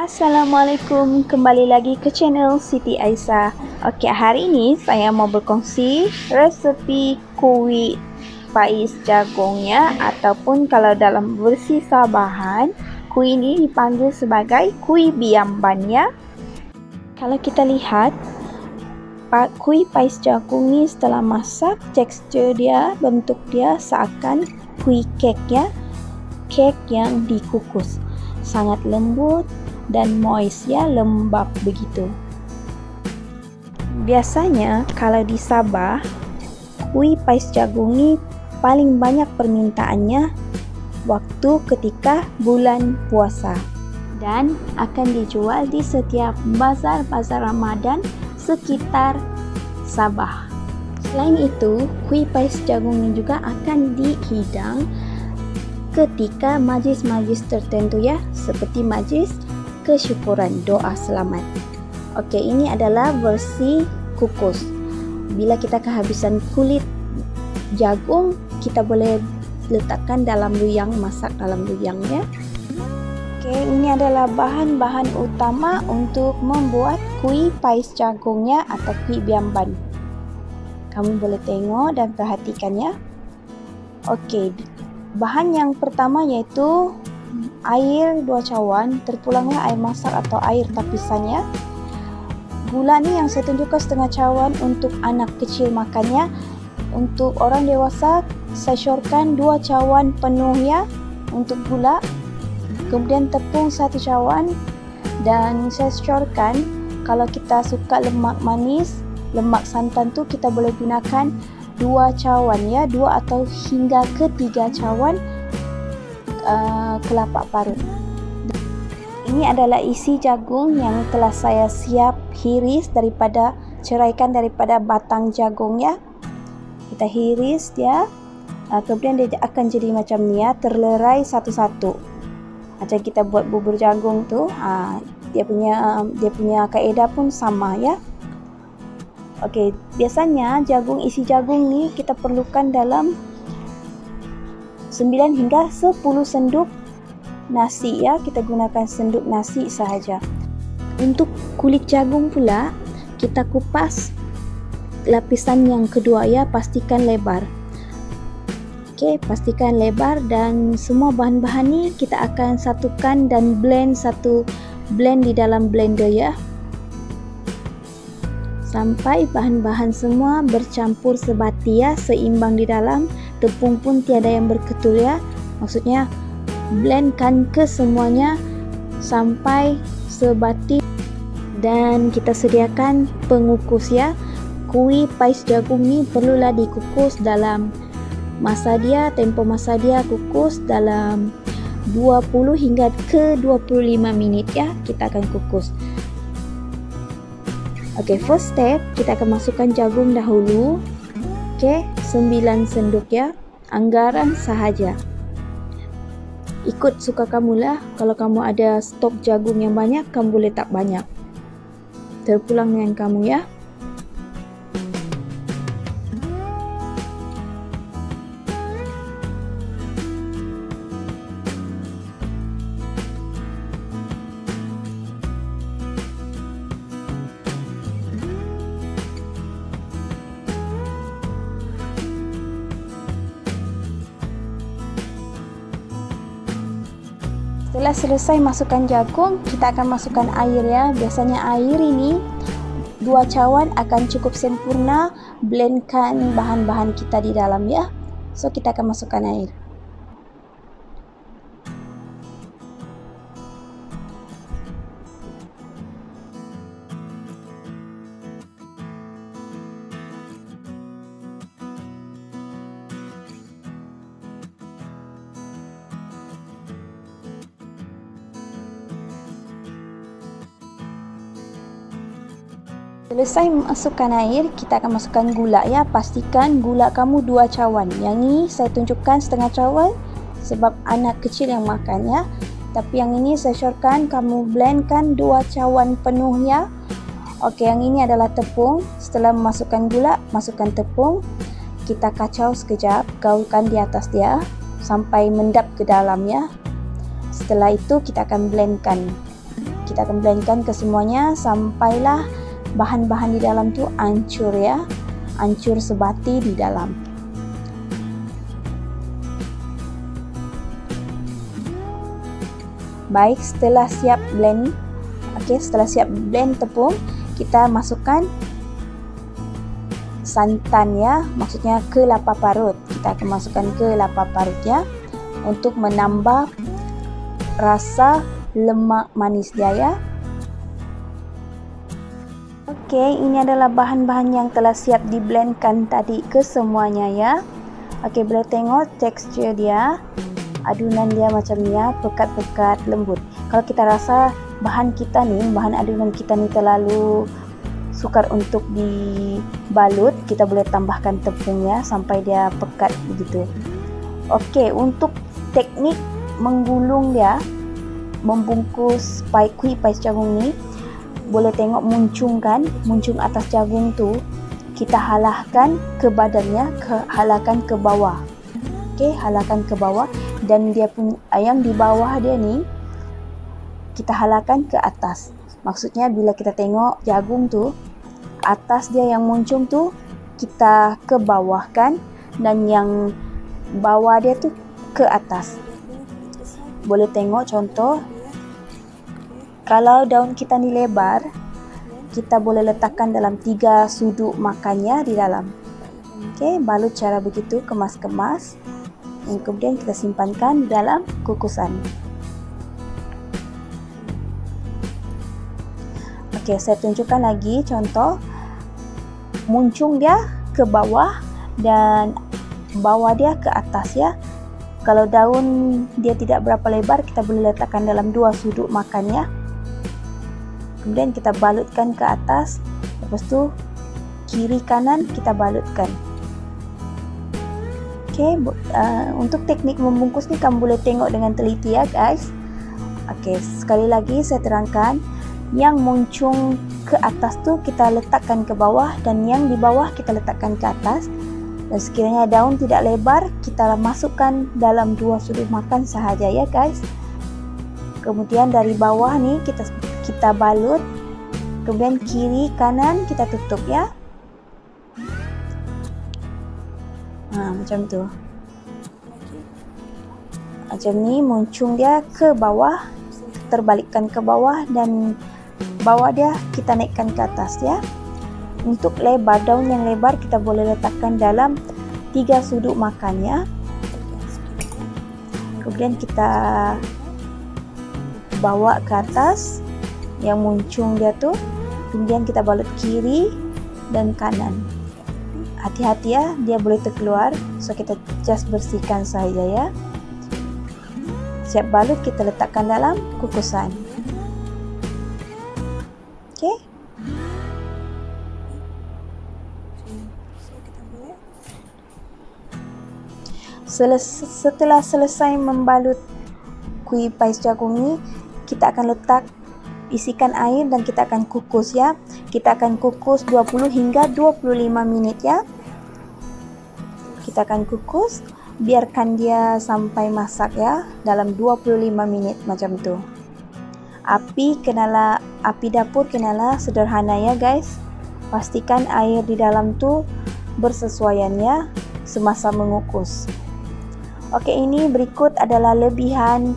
Assalamualaikum, kembali lagi ke channel Siti Aisyah. Okey, hari ini saya mau berkongsi resep kuih pais jagungnya, ataupun kalau dalam versi Sabahan, kuih ini dipanggil sebagai kuih biamban ya. Kalau kita lihat kuih pais jagung ni setelah masak, tekstur dia, bentuk dia seakan kuih kek ya. Kek yang dikukus, sangat lembut dan moist ya, lembab begitu. Biasanya kalau di Sabah, kuih pais jagung ni paling banyak permintaannya waktu ketika bulan puasa dan akan dijual di setiap bazar-bazar Ramadan sekitar Sabah. Selain itu, kuih pais jagung ni juga akan dihidang ketika majlis-majlis tertentu ya, seperti majlis kesyukuran, doa selamat. Okey, ini adalah versi kukus. Bila kita kehabisan kulit jagung, kita boleh letakkan dalam luyang, masak dalam luyang ya. Okey, ini adalah bahan-bahan utama untuk membuat kuih pais jagungnya atau kuih biamban. Kamu boleh tengok dan perhatikan ya. Okey, bahan yang pertama iaitu air 2 cawan, terpulanglah air masak atau air tapisannya. Gula ni yang saya tunjukkan setengah cawan untuk anak kecil makannya. Untuk orang dewasa, saya syorkan 2 cawan penuh ya untuk gula. Kemudian tepung 1 cawan, dan saya syorkan kalau kita suka lemak manis, lemak santan tu kita boleh gunakan 2 cawan ya, 2 atau hingga ke 3 cawan kelapa parut. Ini adalah isi jagung yang telah saya siap hiris ceraikan daripada batang jagung ya. Kita hiris dia, kemudian dia akan jadi macam ni ya, terlerai satu-satu. Macam kita buat bubur jagung tu, dia punya kaedah pun sama ya. Okey, biasanya isi jagung ni kita perlukan dalam 9 hingga 10 senduk nasi ya. Kita gunakan senduk nasi sahaja. Untuk kulit jagung pula, kita kupas lapisan yang kedua ya, pastikan lebar. Okey, pastikan lebar, dan semua bahan-bahan ni kita akan satukan dan blend di dalam blender ya. Sampai bahan-bahan semua bercampur sebati ya, seimbang di dalam. Tepung pun tiada yang berketul ya. Maksudnya blendkan ke semuanya sampai sebati, dan kita sediakan pengukus ya. Kuih pais jagung ni perlulah dikukus dalam tempoh masa dia kukus dalam 20 hingga ke 25 minit ya. Kita akan kukus. Okey, first step, kita akan masukkan jagung dahulu. Okey, 9 senduk ya. Anggaran sahaja. Ikut suka kamulah. Kalau kamu ada stok jagung yang banyak, kamu boleh tak banyak. Terpulang dengan kamu ya. Setelah selesai masukkan jagung, kita akan masukkan air ya. Biasanya air ini 2 cawan akan cukup sempurna blendkan bahan-bahan kita di dalam ya. So kita akan masukkan air. Selesai masukkan air, kita akan masukkan gula ya. Pastikan gula kamu 2 cawan. Yang ini saya tunjukkan setengah cawan sebab anak kecil yang makan ya. Tapi yang ini saya syorkan kamu blendkan 2 cawan penuh ya. Okey, yang ini adalah tepung. Setelah memasukkan gula, masukkan tepung. Kita kacau sekejap, gaulkan di atas dia sampai mendap ke dalam ya. Setelah itu kita akan blendkan. Kita akan blendkan ke semuanya sampailah bahan-bahan di dalam tu hancur ya, hancur sebati di dalam. Baik, setelah siap blend, setelah siap blend tepung, kita masukkan santan ya, maksudnya kelapa parut. Kita akan masukkan kelapa parut ya, untuk menambah rasa lemak manis dia ya. Ini adalah bahan-bahan yang telah siap di blendkan tadi ke semuanya ya. Boleh tengok tekstur dia, adunan dia macam ni ya, pekat-pekat lembut. Kalau kita rasa bahan adunan kita ni terlalu sukar untuk dibalut, kita boleh tambahkan tepungnya sampai dia pekat begitu. Untuk teknik menggulung dia, membungkus kuih pais jagung ni, boleh tengok muncung atas jagung tu, kita halahkan ke badannya, halahkan ke bawah. Halahkan ke bawah, dan dia punya yang di bawah dia ni kita halahkan ke atas. Maksudnya bila kita tengok jagung tu, atas dia yang muncung tu kita ke bawah kan, dan yang bawah dia tu ke atas. Boleh tengok contoh, kalau daun kita ni lebar, kita boleh letakkan dalam 3 sudut makannya di dalam. Balut cara begitu, kemas-kemas, dan kemudian kita simpankan di dalam kukusan. Saya tunjukkan lagi contoh, muncung dia ke bawah dan bawah dia ke atas ya. Kalau daun dia tidak berapa lebar, kita boleh letakkan dalam 2 sudut makan ya. Kemudian kita balutkan ke atas, lepas tu kiri kanan kita balutkan. Untuk teknik membungkus ni kamu boleh tengok dengan teliti ya guys. Sekali lagi saya terangkan, yang muncung ke atas tu kita letakkan ke bawah, dan yang di bawah kita letakkan ke atas. Dan sekiranya daun tidak lebar, kita masukkan dalam 2 sudut makan sahaja ya guys. Kemudian dari bawah ni kita balut, kemudian kiri kanan kita tutup ya. Macam tu. Macam ni muncung dia ke bawah, terbalikkan ke bawah, dan bawah dia kita naikkan ke atas ya. Untuk lebar, daun yang lebar kita boleh letakkan dalam 3 sudut makan ya. Kemudian kita bawa ke atas yang muncung dia tu, kemudian kita balut kiri dan kanan. Hati-hati ya, dia boleh terkeluar, so kita just bersihkan saja ya. Siap balut, kita letakkan dalam kukusan. Setelah selesai membalut kuih pais jagung ni, kita akan isikan air dan kita akan kukus ya. Kita akan kukus 20 hingga 25 minit ya. Kita akan kukus, biarkan dia sampai masak ya, dalam 25 menit macam tu. Api dapur kenalah sederhana ya guys. Pastikan air di dalam tu bersesuaian ya semasa mengukus. Ini berikut adalah lebihan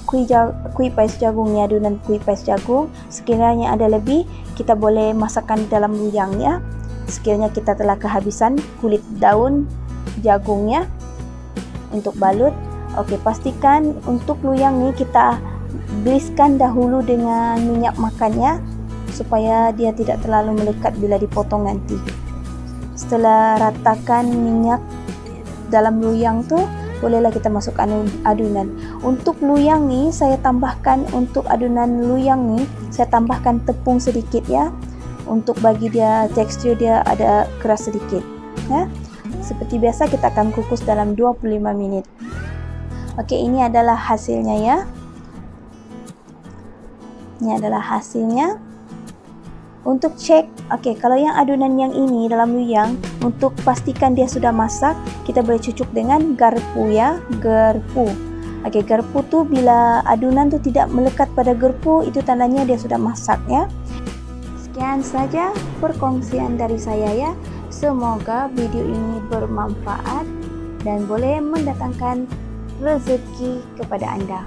kuih pais jagung ni, adunan kuih pais jagung. Sekiranya ada lebih, kita boleh masakkan di dalam luyang ya. Sekiranya kita telah kehabisan kulit daun jagungnya untuk balut. Pastikan untuk luyang ni kita gliskan dahulu dengan minyak makannya, supaya dia tidak terlalu melekat bila dipotong nanti. Setelah ratakan minyak dalam luyang tu, bolehlah kita masukkan adunan. Untuk luyang ni saya tambahkan, untuk adunan luyang ni saya tambahkan tepung sedikit ya, untuk bagi dia tekstur dia ada keras sedikit ya. Seperti biasa kita akan kukus dalam 25 minit. Ini adalah hasilnya ya. Ini adalah hasilnya. Untuk cek, kalau yang adunan yang ini dalam luyang, untuk pastikan dia sudah masak, kita boleh cucuk dengan garpu ya, garpu. Oke, garpu tuh bila adunan tuh tidak melekat pada garpu, itu tandanya dia sudah masak ya. Sekian saja perkongsian dari saya ya. Semoga video ini bermanfaat dan boleh mendatangkan rezeki kepada Anda.